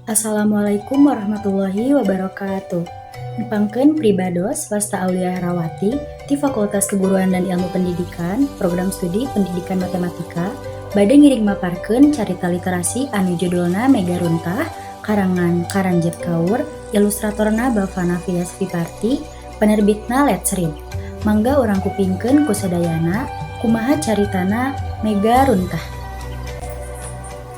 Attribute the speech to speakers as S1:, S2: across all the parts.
S1: Assalamualaikum warahmatullahi wabarakatuh. Nepangkeun pribados Wasta Aulia Herawati di Fakultas Keguruan dan Ilmu Pendidikan, Program Studi Pendidikan Matematika, bade ngiring maparkeun carita literasi anu judulna Mega Runtah, karangan Karanjet Kaur, ilustratorna Bavana Fias Viparti, penerbitna Letsrin. Mangga urang kupingkeun ku sadayana, kumaha caritana Mega Runtah.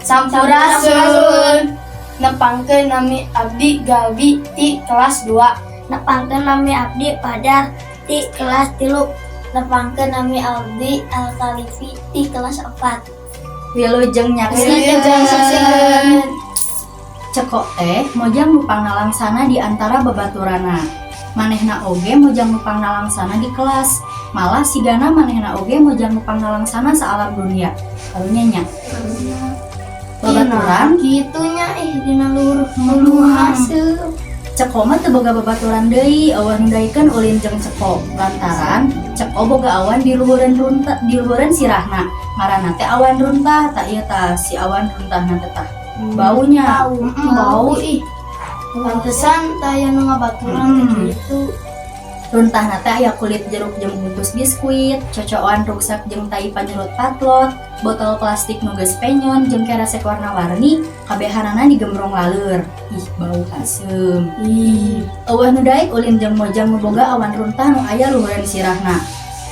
S2: Sampurasun. Nepangkeun nami abdi Galbi ti kelas 2.
S3: Nepangkeun nami abdi Padar ti kelas 3. Nepangkeun nami abdi Al-Khalifi ti kelas 4.
S1: Wilujeng
S2: Wilujeng.
S1: Cekok teh mojang nupangna langsana di antara babaturana. Manehna oge mojang nupangna langsana di kelas. Malah sigana manehna oge mojang nupangna langsana saalam dunia. Karunya nya. Babaturan
S3: Gitunya dina luruh hasil.
S1: Ceko mah teu boga babaturan deui, awan daikeun ulin jeung ceko. Lantaran ceko boga awan di luhureun sirahna. Ngaranna teh awan runtah, tak ieu tah si awan runtahna teh tah. Baunya bau ih.
S2: Pantesan taya nu ngabaturan teh kitu.
S1: Runtahna teh aya kulit jeruk jeung bungkus biskuit, cocokan ruksak jeung tai panyerut patlot, botol plastik nu geus penyon jeung keresek warna-warni, kabehanana digembrong laleur. Ih, bau asem. Ih, eueuh nu daek ulin jeung mojang nu boga awan runtah nu aya luhureun sirahna.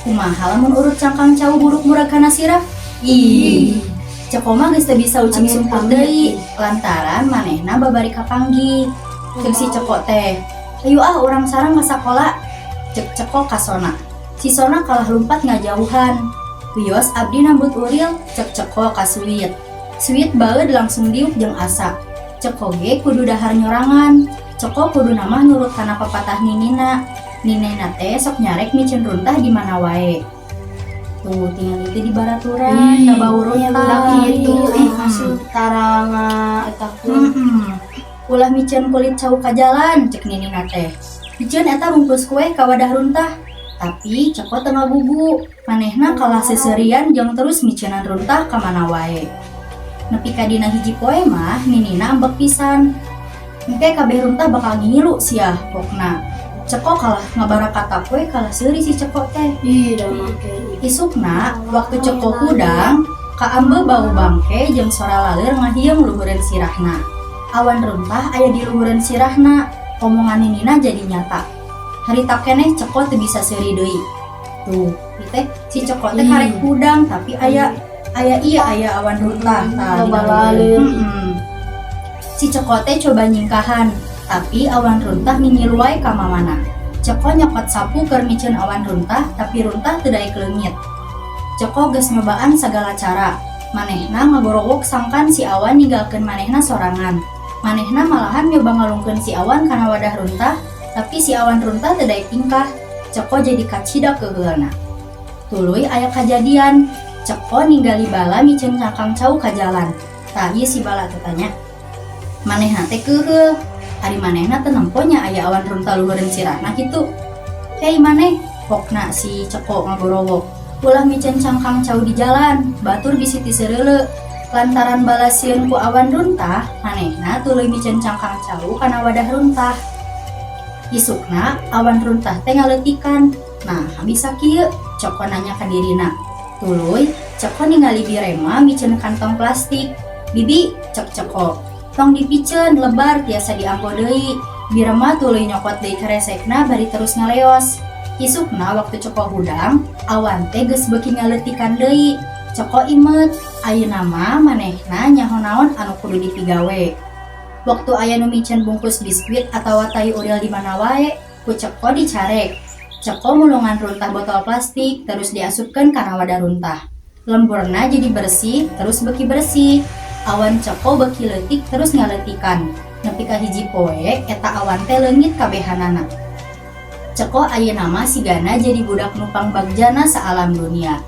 S1: Kumaha lamun urut cangkang cau buruk murag kana sirah? Ih, ceko mah geus teu bisa ucing sumput deui, lantaran manehna babari kapanggih. Jeung si ceko teh, "Ayo urang sareng ka sakola." Cek ceko kasona. Si Sona kalah lumpat ngajauhan. Wios abdi nambut uril, cek ceko ka Suwit. Suwit baeud langsung diuk jeung asa. Ceko ge kudu dahar nyorangan. Ceko kudu namah nurut kana pepatah ninina. Ninena teh sok nyarek micin runtah di mana wae. Tuh tinggal itu di baraturan, da bau runtah
S2: Kitu maksud taranga eta
S1: Ulah micin kulit cau ka jalan, cek ninina teh. Micin eta bungkus kue ka wadah runtah, tapi ceko tengah bubu. Manehna kalah seserian jeung terus micinan runtah ka mana wae. Nepi ka dina hiji poe mah ninina ambek pisan. Engke kabeh runtah bakal ngilu sia pokna. Ceko kalah ngabara kata kue kalah seuri si ceko teh.
S2: Ih, da make.
S1: Isukna waktu ceko hudang kaambe bau bangke jeung sora laleur ngahieung luhureun sirahna. Awan runtah aya di luhureun sirahna. Omongan ninina jadi nyata. Harita keneh ceko teu bisa seuri deui. Tuh, ieu teh si ceko teh karek hudang tapi aya awan runtah tah
S2: Balaleur.
S1: Si ceko teh coba nyingkahan, tapi awan runtah ngingil wae ka mamana. Ceko nyokot sapu keur micieun awan runtah, tapi runtah teu daek leungit. Ceko geus nyobaan sagala cara. Manehna ngagorowok sangkan si awan ninggalkeun manehna sorangan. Manehna malahan nyoba ngalungkeun si awan kana wadah runtah, tapi si awan runtah teu daek tingkah. Ceko jadi kacida keuheulna. Tuluy aya kajadian, ceko ninggali bala micieun cangkang cau ka jalan. Tah ieu si bala teh tanya, "Manehna teh keuheul, ari manehna teu nempo nya aya awan runtah luhureun sirahna kitu?" "Hei maneh," pokna si ceko ngagorowok. "Ulah micieun cangkang cau di jalan, batur bisi ti sereuleu." Lantaran bala sieun ku awan runtah, manehna tuluy micieun cangkang cau kana wadah runtah. Isukna awan runtah teh ngaleutikan. Nah, bisa kieu, ceko nanya ka dirina. Tuluy, ceko ningali birema micieun kantong plastik. "Bibi," cek ceko, "tong dipicieun lebar tiasa dianggo deui." Birema tuluy nyokot deui karesekna bari terus ngaleos. Isukna waktu ceko hudang, awan teh geus beuki ngaleutikan deui. Ceko imet, ayeuna mah manehna nyaho naon anu kudu dipigawe. Waktu aya nu micieun bungkus biskuit atawa tai uril di mana wae, ku ceko dicarek. Ceko mulungan runtah botol plastik terus diasupkeun kana wadah runtah. Lemburna jadi bersih, terus beuki bersih. Awan ceko beuki leutik terus ngaleutikan. Nepi ka hiji poe eta awan teh leungit kabehanana. Ceko ayeuna mah sigana jadi budak numpang bagjana saalam dunia.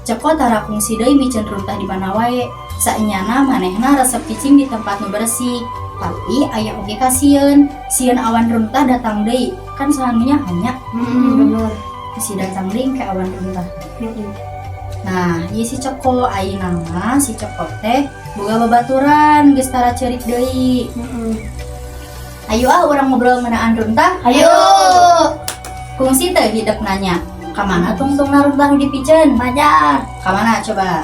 S1: Ceko tara kungsi deui micieun runtah di mana wae. Saenyana manehna resep cicing di tempat nu bersih. Tapi aya oge ka sieun awan runtah datang deui. Kan selalunya hanya
S2: Bener.
S1: si datang deui ke awan runtah. Nah, ieu si ceko ayeuna mah si ceko teh boga babaturan geus tara ceurik deui. Ayo urang ngobrol ngeunaan runtah.
S2: Ayo.
S1: Kungsi teh hidup nanya, kamana tungtungna runtah nu dipikeun?
S3: Pajar.
S1: Kamana coba?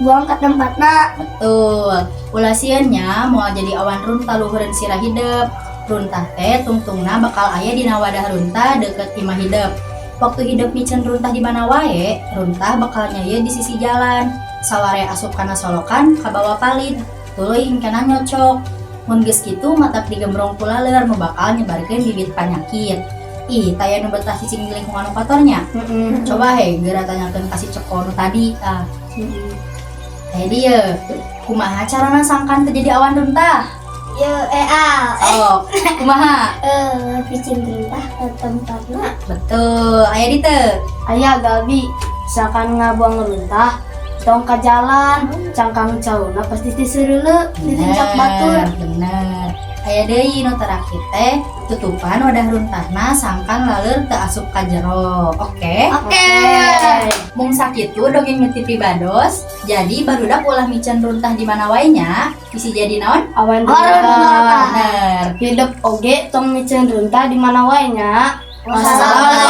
S3: Buang ke tempatna.
S1: Betul. Ulah sieunnya moal jadi awan runtah luhureun sirah hidup. Runtah teh tungtungna bakal aya dina wadah runtah deket imah hidup. Waktu hidup miceun runtah di mana wae, runtah bakal nyaya di sisi jalan. Saware asup kana solokan kabawa palid, tuluy kana nyocok. Mun geus kitu matak digembrong ku laleur nu bakal nyebarkeun bibit panyakit. Ih, taya nu betah cicing di lingkungan kotornya. Coba geura tanyakeun ka si Ceko nu tadi. Dia, kumaha carana sangkan terjadi awan runtah? Kumaha?
S3: Picin runtah ke tempatna.
S1: Betul, aya ditu.
S2: Aya Gabi, misalkan ngabuang runtah, tong ka jalan, cangkang cauna pasti diseureuleuk, ditinjak batur.
S1: Bener. Aya deui nu terakhir teh, tutupan wadah runtahna sangkan laleur teu asup ka jero. Oke?
S3: Oke.
S1: Mung sakitu dongeng nu ti Pribados. Jadi barudak ulah miceun runtah di mana wae nya, bisi jadi naon?
S2: Awan
S3: Awan
S2: runtah.
S3: runtah.
S1: Bener.
S2: Hidup oge tong miceun runtah di mana wae nya.
S1: Wassalamualaikum